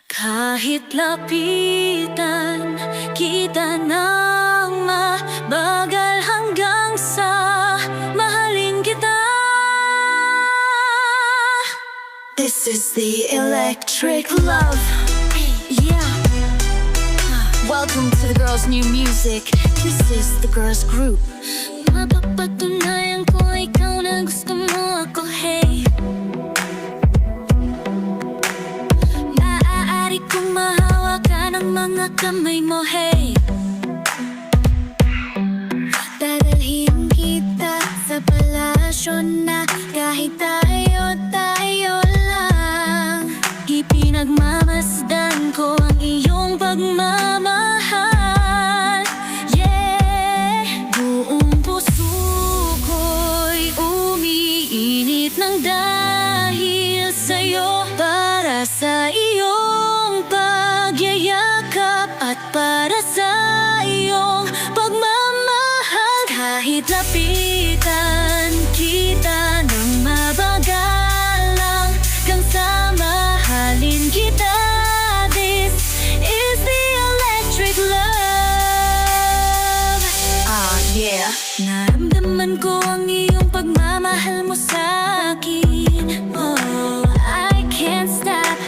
Kahit lapitan kita ng mabagal hanggang sa mahalin kita. This is the electric love. Yeah. Welcome to the girls' new music. This is the girls' group. Mapapatunayan ko ikaw na gusto mo ako, hey. Maaari kong mahawakan ang mga kamay mo, hey. Dadalhin kita sa palasyo na kahit tayo lang. Ipinagmamasdan ko ang iyong pagmamahal. Yeah, buong puso ko'y umiinit ng dahil sa'yo. Para sa iyong pagyayakap at para sa iyong pagmamahal. Kahit lapitan kita ng mabagalang hanggang sa mahalin kita. This is the electric love. Ah, yeah. Naramdaman ko ang iyong pagmamahal mo sa'kin. Oh, I can't stop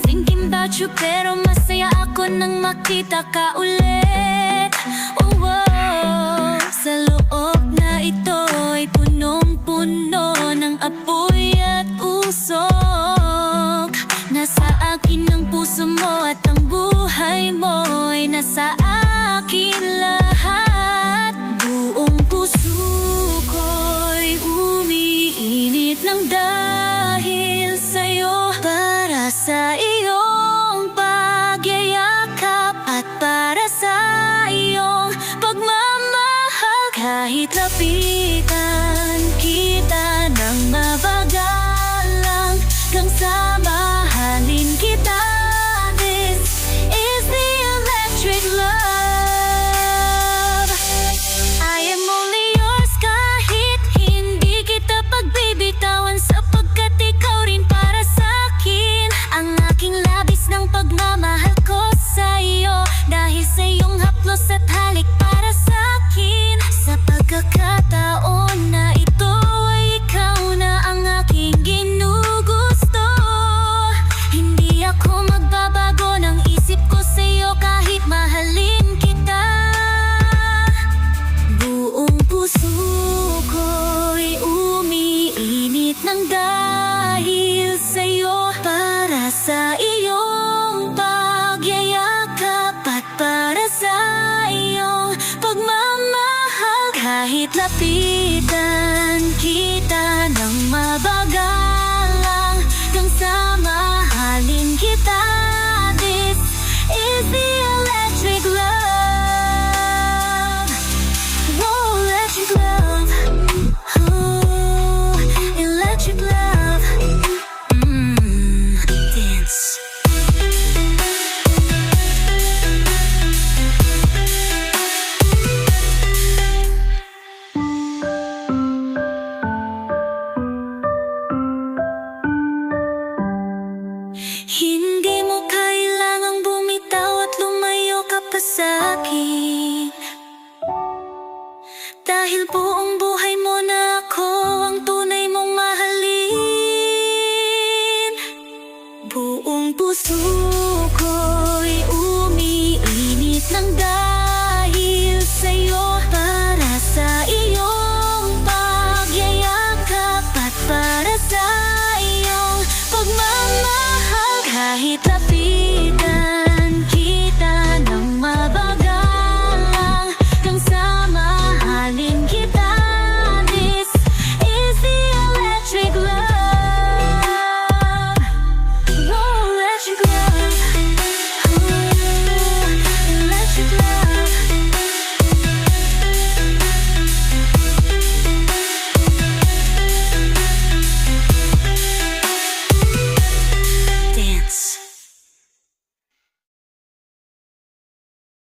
thinking about you, pero masaya ako nang makita ka ulit. Oh, oh. Sa loob na ito ay punong-puno ng apoy at usok. Nasa akin ang puso mo at ang buhay mo ay nasa akin lahat. Buong puso ko'y umiinit ng dahil sa'yo. Para sa iyong pagyayakap at para sa iyong pagmamahal. Kahit lapitan kita ng mabagalang hanggang sa mahalin kita. This is the electric love. I am only yours kahit hindi kita pagbibitawan, sapagkat ikaw rin para sa'kin. Ang aking labis ng pagmamahal ko sa iyo, dahil sa iyong haplos at halik para sa'kin. Sa pagkakataon na ito ay ikaw na ang aking ginugusto. Hindi ako magbabago ng isip ko sa iyo kahit mahalin kita. Buong puso ko'y umiinit ng dahil sa iyo. Para sa iyong pagyayakap at para sa iyong pagmamahal. Kahit lapitan kita ng mabagalang hanggang sa mahalin kita. This is the electric love. Whoa, electric love. Oh, electric love. Dance. Hindi mo kailangang bumitaw at lumayo ka pa sa'kin, dahil buong buhay mo na ako ang tunay mong mahalin. Buong puso ko